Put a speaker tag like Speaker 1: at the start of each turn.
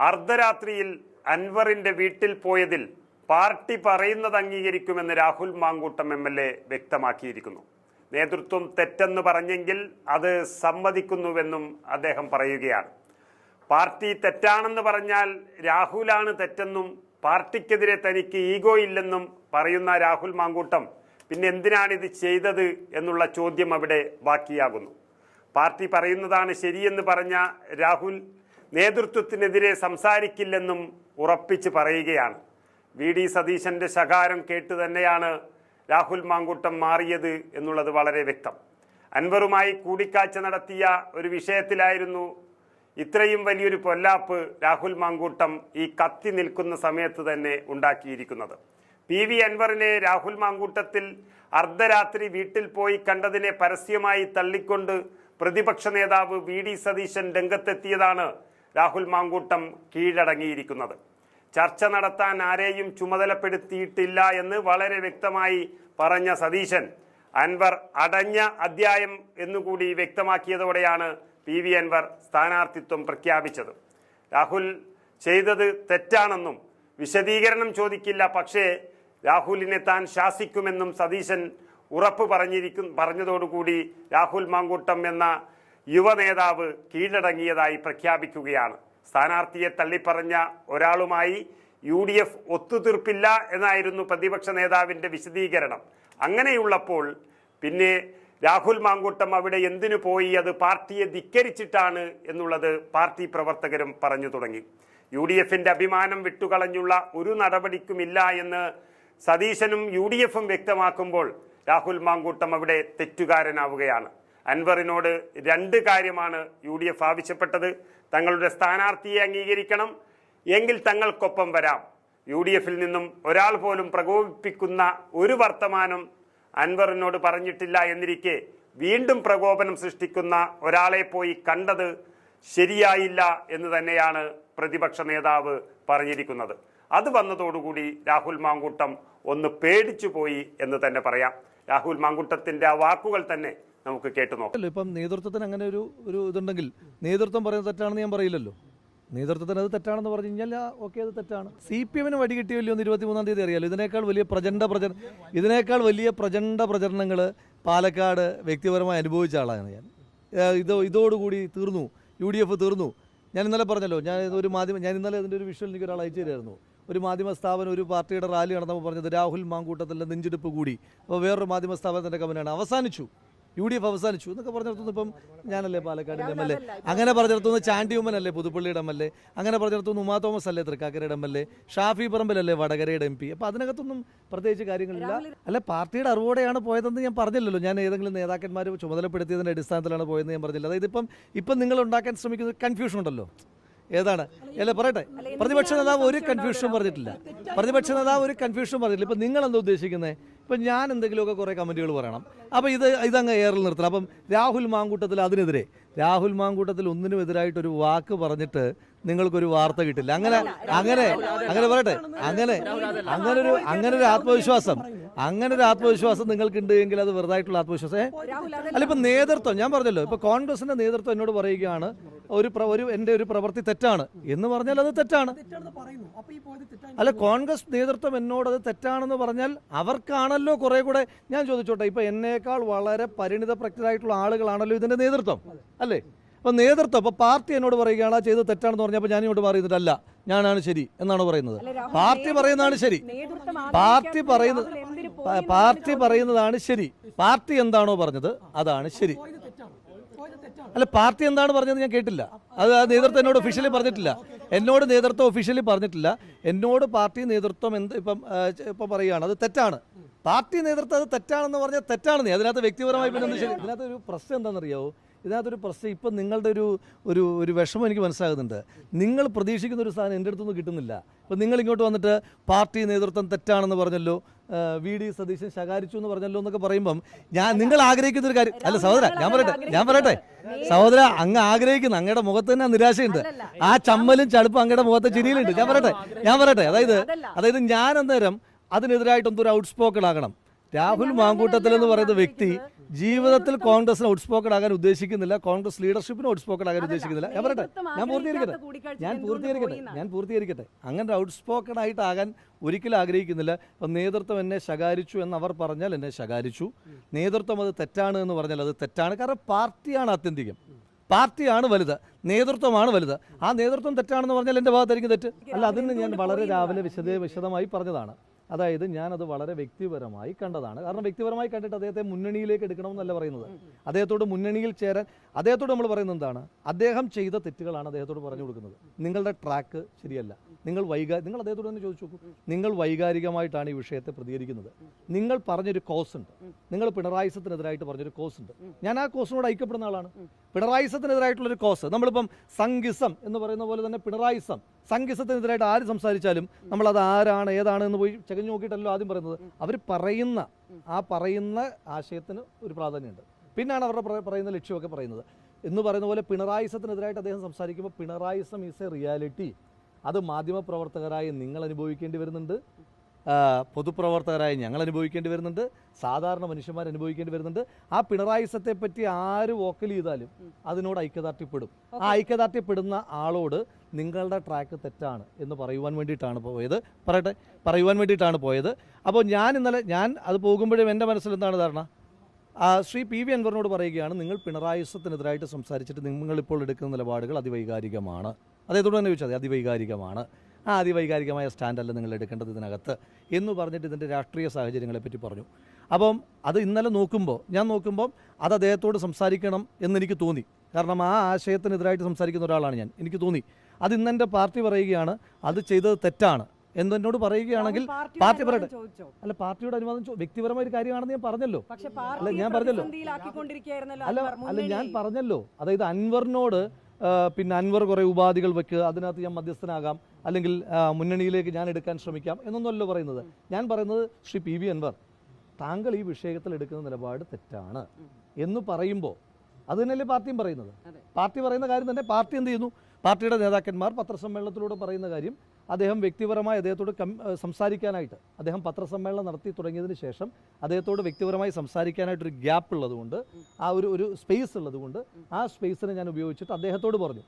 Speaker 1: അർദ്ധരാത്രിയിൽ അൻവറിന്റെ വീട്ടിൽ പോയതിൽ പാർട്ടി പറയുന്നത് അംഗീകരിക്കുമെന്ന് രാഹുൽ മാങ്കൂട്ടം MLA വ്യക്തമാക്കിയിരിക്കുന്നു. നേതൃത്വം തെറ്റെന്ന് പറഞ്ഞെങ്കിൽ അത് സമ്മതിക്കുന്നുവെന്നും അദ്ദേഹം പറയുകയാണ്. പാർട്ടി തെറ്റാണെന്ന് പറഞ്ഞാൽ രാഹുലാണ് തെറ്റെന്നും പാർട്ടിക്കെതിരെ തനിക്ക് ഈഗോ ഇല്ലെന്നും പറയുന്ന രാഹുൽ മാങ്കൂട്ടം പിന്നെ എന്തിനാണിത് ചെയ്തത് എന്നുള്ള ചോദ്യം അവിടെ ബാക്കിയാകുന്നു. പാർട്ടി പറയുന്നതാണ് ശരിയെന്ന് പറഞ്ഞ രാഹുൽ നേതൃത്വത്തിനെതിരെ സംസാരിക്കില്ലെന്നും ഉറപ്പിച്ച് പറയുകയാണ്. VD സതീശന്റെ ശകാരം കേട്ട് തന്നെയാണ് രാഹുൽ മാങ്കൂട്ടം മാറിയത് എന്നുള്ളത് വളരെ വ്യക്തം. അൻവറുമായി കൂടിക്കാഴ്ച നടത്തിയ ഒരു വിഷയത്തിലായിരുന്നു ഇത്രയും വലിയൊരു പൊല്ലാപ്പ് രാഹുൽ മാങ്കൂട്ടം ഈ കത്തി നിൽക്കുന്ന സമയത്ത് തന്നെ ഉണ്ടാക്കിയിരിക്കുന്നത്. PV അൻവറിനെ രാഹുൽ മാങ്കൂട്ടത്തിൽ അർദ്ധരാത്രി വീട്ടിൽ പോയി കണ്ടതിനെ പരസ്യമായി തള്ളിക്കൊണ്ട് പ്രതിപക്ഷ നേതാവ് VD സതീശൻ രംഗത്തെത്തിയതാണ് രാഹുൽ മാങ്കൂട്ടം കീഴടങ്ങിയിരിക്കുന്നത്. ചർച്ച നടത്താൻ ആരെയും ചുമതലപ്പെടുത്തിയിട്ടില്ല എന്ന് വളരെ വ്യക്തമായി പറഞ്ഞ സതീശൻ അൻവർ അടഞ്ഞ അധ്യായം എന്നുകൂടി വ്യക്തമാക്കിയതോടെയാണ് PV അൻവർ സ്ഥാനാർത്ഥിത്വം പ്രഖ്യാപിച്ചത്. രാഹുൽ ചെയ്തത് തെറ്റാണെന്നും വിശദീകരണം ചോദിക്കില്ല, പക്ഷേ രാഹുലിനെ താൻ ശാസിക്കുമെന്നും സതീശൻ ഉറപ്പ് പറഞ്ഞതോടുകൂടി രാഹുൽ മാങ്കൂട്ടം എന്ന യുവ നേതാവ് കീഴടങ്ങിയതായി പ്രഖ്യാപിക്കുകയാണ്. സ്ഥാനാർത്ഥിയെ തള്ളിപ്പറഞ്ഞ ഒരാളുമായി UDF ഒത്തുതീർപ്പില്ല എന്നായിരുന്നു പ്രതിപക്ഷ നേതാവിൻ്റെ വിശദീകരണം. അങ്ങനെയുള്ളപ്പോൾ പിന്നെ രാഹുൽ മാങ്കൂട്ടം അവിടെ എന്തിനു പോയി, അത് പാർട്ടിയെ ധിക്കരിച്ചിട്ടാണ് എന്നുള്ളത് പാർട്ടി പ്രവർത്തകരും പറഞ്ഞു തുടങ്ങി. UDFന്റെ അഭിമാനം വിട്ടുകളഞ്ഞുള്ള ഒരു നടപടിക്കുമില്ല എന്ന് സതീശനും UDFും വ്യക്തമാക്കുമ്പോൾ രാഹുൽ മാങ്കൂട്ടം അവിടെ തെറ്റുകാരനാവുകയാണ്. അൻവറിനോട് രണ്ട് കാര്യമാണ് UDF ആവശ്യപ്പെട്ടത്. തങ്ങളുടെ സ്ഥാനാർത്ഥിയെ അംഗീകരിക്കണം, എങ്കിൽ തങ്ങൾക്കൊപ്പം വരാം. UDFിൽ നിന്നും ഒരാൾ പോലും പ്രകോപിപ്പിക്കുന്ന ഒരു വർത്തമാനം അൻവറിനോട് പറഞ്ഞിട്ടില്ല എന്നിരിക്കെ വീണ്ടും പ്രകോപനം സൃഷ്ടിക്കുന്ന ഒരാളെ പോയി കണ്ടത് ശരിയായില്ല എന്ന് തന്നെയാണ് പ്രതിപക്ഷ നേതാവ് പറഞ്ഞിരിക്കുന്നത്. അത് വന്നതോടുകൂടി രാഹുൽ മാങ്കൂട്ടം ഒന്ന് പേടിച്ചു പോയി എന്ന് തന്നെ പറയാം. രാഹുൽ മാങ്കൂട്ടത്തിന്റെ ആ വാക്കുകൾ തന്നെ നമുക്ക് കേട്ടു നോക്കാം.
Speaker 2: ഇപ്പം നേതൃത്വത്തിന് അങ്ങനെ ഒരു ഇതുണ്ടെങ്കിൽ നേതൃത്വം പറയുന്നത് തെറ്റാണെന്ന് ഞാൻ പറയില്ലല്ലോ. നേതൃത്വത്തിന് അത് തെറ്റാണെന്ന് പറഞ്ഞു കഴിഞ്ഞാൽ ഓക്കെ, അത് തെറ്റാണ്. CPMന് വടി കിട്ടിയല്ലോ എന്ന് 23-ാം തീയതി അറിയാലോ. ഇതിനേക്കാൾ വലിയ പ്രചണ്ഡ പ്രചരണങ്ങൾ പാലക്കാട് വ്യക്തിപരമായി അനുഭവിച്ച ആളാണ് ഞാൻ. ഇതോടുകൂടി തീർന്നു, UDF തീർന്നു. ഞാൻ ഇന്നലെ പറഞ്ഞല്ലോ, ഞാൻ ഇന്നലെ അതിൻ്റെ ഒരു വിഷ്വൽ എനിക്ക് ഒരാൾ അയച്ചു തരായിരുന്നു. ഒരു മാധ്യമ സ്ഥാപനം ഒരു പാർട്ടിയുടെ റാലി നടന്നപ്പോൾ പറഞ്ഞത് രാഹുൽ മാങ്കൂട്ടത്തിൻ്റെ നെഞ്ചെടുപ്പ് കൂടി. അപ്പോൾ വേറൊരു മാധ്യമ സ്ഥാപനത്തിൻ്റെ കമൻ്റാണ് അവസാനിച്ചു, UDF അവസാനിച്ചു എന്നൊക്കെ പറഞ്ഞിടത്തുനിന്ന് ഇപ്പം ഞാനല്ലേ പാലക്കാടിൻ്റെ MLA, അങ്ങനെ പറഞ്ഞിടത്തുനിന്ന് ചാണ്ടി ഉമ്മൻ അല്ലേ പുതുപ്പള്ളിയുടെ MLA, അങ്ങനെ പറഞ്ഞിടത്തുനിന്ന് ഉമാ തോമസ് അല്ലേ തൃക്കാക്കരയുടെ MLA, ഷാഫി പറമ്പിലല്ലേ വടകരയുടെ MP. അപ്പോൾ അതിനകത്തൊന്നും പ്രത്യേകിച്ച് കാര്യങ്ങളില്ല. അല്ല, പാർട്ടിയുടെ അറിവോടെയാണ് പോയതെന്ന് ഞാൻ പറഞ്ഞില്ലല്ലോ. ഞാൻ ഏതെങ്കിലും നേതാക്കന്മാർ ചുമതലപ്പെടുത്തിയതിൻ്റെ അടിസ്ഥാനത്തിലാണ് പോയതെന്ന് ഞാൻ പറഞ്ഞില്ല. അതായത് ഇപ്പം നിങ്ങൾ ഉണ്ടാക്കാൻ ശ്രമിക്കുന്ന കൺഫ്യൂഷൻ ഉണ്ടല്ലോ, ഏതാണ് അല്ല പറയട്ടെ. പ്രതിപക്ഷ നേതാവ് ഒരു കൺഫ്യൂഷനും പറഞ്ഞിട്ടില്ല. ഇപ്പം നിങ്ങൾ എന്താ ഉദ്ദേശിക്കുന്നത്? ഇപ്പം ഞാൻ എന്തെങ്കിലുമൊക്കെ കുറേ കമൻറ്റുകൾ പറയണം, അപ്പോൾ ഇതങ്ങ് എയറിൽ നിർത്തണം. അപ്പം രാഹുൽ മാങ്കൂട്ടത്തിൽ ഒന്നിനുമെതിരായിട്ടൊരു വാക്ക് പറഞ്ഞിട്ട് നിങ്ങൾക്കൊരു വാർത്ത കിട്ടില്ല. അങ്ങനെ പറയട്ടെ, അങ്ങനെ ഒരു ആത്മവിശ്വാസം നിങ്ങൾക്കുണ്ട് എങ്കിൽ അത് വെറുതായിട്ടുള്ള ആത്മവിശ്വാസം അല്ല. ഇപ്പം നേതൃത്വം ഞാൻ പറഞ്ഞല്ലോ, ഇപ്പം കോൺഗ്രസിന്റെ നേതൃത്വം എന്നോട് പറയുകയാണ് എൻ്റെ ഒരു പ്രവൃത്തി തെറ്റാണ് എന്ന് പറഞ്ഞാൽ അത് തെറ്റാണ്. അല്ല, കോൺഗ്രസ് നേതൃത്വം എന്നോട് അത് തെറ്റാണെന്ന് പറഞ്ഞാൽ അവർക്കാണല്ലോ കുറെ കൂടെ. ഞാൻ ചോദിച്ചോട്ടെ, ഇപ്പൊ എന്നേക്കാൾ വളരെ പരിണിതപ്രജ്ഞരായിട്ടുള്ള ആളുകളാണല്ലോ ഇതിന്റെ നേതൃത്വം അല്ലേ? അപ്പോൾ നേതൃത്വം, അപ്പോൾ പാർട്ടി എന്നോട് പറയുകയാണ് ആ ചെയ്ത് തെറ്റാണെന്ന് പറഞ്ഞപ്പോൾ ഞാൻ ഇങ്ങോട്ട് പറയുന്നിട്ടല്ല, ഞാനാണ് ശരി എന്നാണ് പറയുന്നത്. പാർട്ടി പറയുന്നതാണ് ശരി. പാർട്ടി പറയുന്നതാണ് ശരി. പാർട്ടി എന്താണോ പറഞ്ഞത് അതാണ് ശരി. അല്ല, പാർട്ടി എന്താണ് പറഞ്ഞത് ഞാൻ കേട്ടില്ല. അത് ആ നേതൃത്വം എന്നോട് ഒഫീഷ്യലി പറഞ്ഞിട്ടില്ല. എന്നോട് പാർട്ടി നേതൃത്വം ഇപ്പം പറയുകയാണ് അത് തെറ്റാണ്. പാർട്ടി നേതൃത്വം അത് തെറ്റാണെന്ന് പറഞ്ഞാൽ തെറ്റാണെന്ന്. അതിനകത്ത് വ്യക്തിപരമായി പിന്നെ ശരി. ഇതിനകത്തൊരു പ്രശ്നം എന്താണെന്നറിയാവോ? ഇപ്പം നിങ്ങളുടെ ഒരു വിഷമം എനിക്ക് മനസ്സിലാകുന്നുണ്ട്. നിങ്ങൾ പ്രതീക്ഷിക്കുന്ന ഒരു സാധനം എൻ്റെ അടുത്തൊന്നും കിട്ടുന്നില്ല. ഇപ്പം നിങ്ങൾ ഇങ്ങോട്ട് വന്നിട്ട് പാർട്ടി നേതൃത്വം തെറ്റാണെന്ന് പറഞ്ഞല്ലോ, VD സതീശൻ ശകാരിച്ചു എന്ന് പറഞ്ഞല്ലോ എന്നൊക്കെ പറയുമ്പം നിങ്ങൾ ആഗ്രഹിക്കുന്ന ഒരു കാര്യം അല്ല സഹോദര, ഞാൻ പറയട്ടെ സഹോദര, അങ്ങ് ആഗ്രഹിക്കുന്ന അങ്ങയുടെ മുഖത്ത് തന്നെ നിരാശയുണ്ട്. ആ ചമ്മലും ചടുപ്പും അങ്ങയുടെ മുഖത്തെ ചിരിയിലുണ്ട്. ഞാൻ പറയട്ടെ അതായത് ഞാൻ അന്നേരം അതിനെതിരായിട്ടൊന്നും ഒരു ഔട്ട്സ്പോക്കൺ ആകണം. രാഹുൽ മാങ്കൂട്ടത്തിൽ എന്ന് പറയുന്ന വ്യക്തി ജീവിതത്തിൽ കോൺഗ്രസിന് ഔട്ട്സ്പോക്കൺ ആകാൻ ഉദ്ദേശിക്കുന്നില്ല, കോൺഗ്രസ് ലീഡർഷിപ്പിന് ഔട്ട്സ്പോക്കൺ ആകാൻ ഉദ്ദേശിക്കുന്നില്ല. ഞാൻ പറയട്ടെ, ഞാൻ പൂർത്തീകരിക്കട്ടെ. അങ്ങനെ ഔട്ട്സ്പോക്കൺ ആയിട്ടാകാൻ ഒരിക്കലും ആഗ്രഹിക്കുന്നില്ല. അപ്പം നേതൃത്വം എന്നെ ശകാരിച്ചു എന്ന് അവർ പറഞ്ഞാൽ എന്നെ ശകാരിച്ചു, നേതൃത്വം അത് തെറ്റാണ് എന്ന് പറഞ്ഞാൽ അത് തെറ്റാണ്. കാരണം പാർട്ടിയാണ് ആത്യന്തികം, പാർട്ടിയാണ് വലുത്, നേതൃത്വമാണ് വലുത്. ആ നേതൃത്വം തെറ്റാണെന്ന് പറഞ്ഞാൽ എൻ്റെ ഭാഗത്തായിരിക്കും തെറ്റ്. അല്ല, അതിന് ഞാൻ വളരെ രാവിലെ വിശദമായി പറഞ്ഞതാണ്. അതായത് ഞാനത് വളരെ വ്യക്തിപരമായി കണ്ടതാണ്. കാരണം വ്യക്തിപരമായി കണ്ടിട്ട് അദ്ദേഹത്തെ മുന്നണിയിലേക്ക് എടുക്കണമെന്നല്ല പറയുന്നത്. അദ്ദേഹത്തോട് മുന്നണിയിൽ ചേരാൻ അദ്ദേഹത്തോട് നമ്മൾ പറയുന്നത് എന്താണ്? അദ്ദേഹം ചെയ്ത തെറ്റുകളാണ് അദ്ദേഹത്തോട് പറഞ്ഞു കൊടുക്കുന്നത്. നിങ്ങളുടെ ട്രാക്ക് ശരിയല്ല, നിങ്ങൾ അദ്ദേഹത്തോട് തന്നെ ചോദിച്ചു നോക്കൂ. നിങ്ങൾ വൈകാരികമായിട്ടാണ് ഈ വിഷയത്തെ പ്രതികരിക്കുന്നത്. നിങ്ങൾ പറഞ്ഞൊരു കോസ് ഉണ്ട്, നിങ്ങൾ പിണറായിസത്തിനെതിരായിട്ട് പറഞ്ഞൊരു കോസ് ഉണ്ട്. ഞാൻ ആ കോസിനോട് ഐക്യപ്പെടുന്ന ആളാണ്. പിണറായിസത്തിനെതിരായിട്ടുള്ളൊരു കോസ്, നമ്മളിപ്പം സംഘിസം എന്ന് പറയുന്ന പോലെ തന്നെ പിണറായിസം, സംഘിസത്തിനെതിരായിട്ട് ആര് സംസാരിച്ചാലും നമ്മളത് ആരാണ് ഏതാണ് എന്ന് പോയി ചകഞ്ഞു നോക്കിയിട്ടല്ലോ ആദ്യം പറയുന്നത്. അവർ പറയുന്ന ആശയത്തിന് ഒരു പ്രാധാന്യമുണ്ട്, പിന്നാണ് അവരുടെ പറയുന്ന ലക്ഷ്യമൊക്കെ പറയുന്നത്. എന്ന് പറയുന്ന പോലെ പിണറായിസത്തിനെതിരായിട്ട് അദ്ദേഹം സംസാരിക്കുമ്പോൾ പിണറായിസം ഈസ് എ റിയാലിറ്റി. അത് മാധ്യമപ്രവർത്തകരായ നിങ്ങൾ അനുഭവിക്കേണ്ടി വരുന്നുണ്ട്, പൊതുപ്രവർത്തകരായ ഞങ്ങൾ അനുഭവിക്കേണ്ടി വരുന്നുണ്ട്, സാധാരണ മനുഷ്യന്മാർ അനുഭവിക്കേണ്ടി വരുന്നുണ്ട്. ആ പിണറായിസത്തെ പറ്റി ആര് വോക്കൽ ചെയ്താലും അതിനോട് ഐക്യദാർഢ്യപ്പെടും. ആ ഐക്യദാർഢ്യപ്പെടുന്ന ആളോട് നിങ്ങളുടെ ട്രാക്ക് തെറ്റാണ് എന്ന് പറയുവാൻ വേണ്ടിയിട്ടാണ് പോയത്. അപ്പോൾ ഞാൻ അത് പോകുമ്പോഴും എൻ്റെ മനസ്സിൽ എന്താണ് ധാരണ? ശ്രീ പി വി അൻവറിനോട് പറയുകയാണ്, നിങ്ങൾ പിണറായിസത്തിനെതിരായിട്ട് സംസാരിച്ചിട്ട് നിങ്ങളിപ്പോൾ എടുക്കുന്ന നിലപാടുകൾ അതിവൈകാരികമാണ്. അദ്ദേഹത്തോട് തന്നെ ചോദിച്ചാൽ അതിവൈകാരികമാണ്, ആ അതിവൈകാരികമായ സ്റ്റാൻഡല്ല നിങ്ങൾ എടുക്കേണ്ടത് ഇതിനകത്ത് എന്ന് പറഞ്ഞിട്ട് ഇതിൻ്റെ രാഷ്ട്രീയ സാഹചര്യങ്ങളെപ്പറ്റി പറഞ്ഞു. അപ്പം അത് ഇന്നലെ ഞാൻ നോക്കുമ്പോൾ അത് അദ്ദേഹത്തോട് സംസാരിക്കണം എന്നെനിക്ക് തോന്നി. കാരണം ആ ആശയത്തിനെതിരായിട്ട് സംസാരിക്കുന്ന ഒരാളാണ് ഞാൻ, എനിക്ക് തോന്നി. അത് ഇന്നെൻ്റെ പാർട്ടി പറയുകയാണ് അത് ചെയ്തത് തെറ്റാണ് എന്നോട് പറയുകയാണെങ്കിൽ പാർട്ടി പറയട്ടെ. അല്ല, പാർട്ടിയുടെ അനുവാദം വ്യക്തിപരമായ ഒരു കാര്യമാണെന്ന് ഞാൻ പറഞ്ഞല്ലോ. ഞാൻ പറഞ്ഞല്ലോ. അതായത് അൻവറിനോട് പിന്നെ അൻവർ കുറേ ഉപാധികൾ വെക്കുക, അതിനകത്ത് ഞാൻ മധ്യസ്ഥനാകാം, അല്ലെങ്കിൽ മുന്നണിയിലേക്ക് ഞാൻ എടുക്കാൻ ശ്രമിക്കാം എന്നൊന്നുമല്ലോ പറയുന്നത്. ഞാൻ പറയുന്നത് ശ്രീ പി വി അൻവർ, താങ്കൾ ഈ വിഷയത്തിൽ എടുക്കുന്ന നിലപാട് തെറ്റാണ് എന്ന് പറയുമ്പോൾ അത് തന്നെയല്ലേ പാർട്ടിയും പറയുന്നത്. പാർട്ടി പറയുന്ന കാര്യം തന്നെ പാർട്ടി എന്ത് ചെയ്യുന്നു? പാർട്ടിയുടെ നേതാക്കന്മാർ പത്രസമ്മേളനത്തിലൂടെ പറയുന്ന കാര്യം അദ്ദേഹം വ്യക്തിപരമായി അദ്ദേഹത്തോട് സംസാരിക്കാനായിട്ട് അദ്ദേഹം പത്രസമ്മേളനം നടത്തി തുടങ്ങിയതിന് ശേഷം അദ്ദേഹത്തോട് വ്യക്തിപരമായി സംസാരിക്കാനായിട്ടൊരു ഗ്യാപ്പ് ഉള്ളതുകൊണ്ട്, ആ ഒരു സ്പേസ് ഉള്ളതുകൊണ്ട് ആ സ്പേസിനെ ഞാൻ ഉപയോഗിച്ചിട്ട് അദ്ദേഹത്തോട് പറഞ്ഞു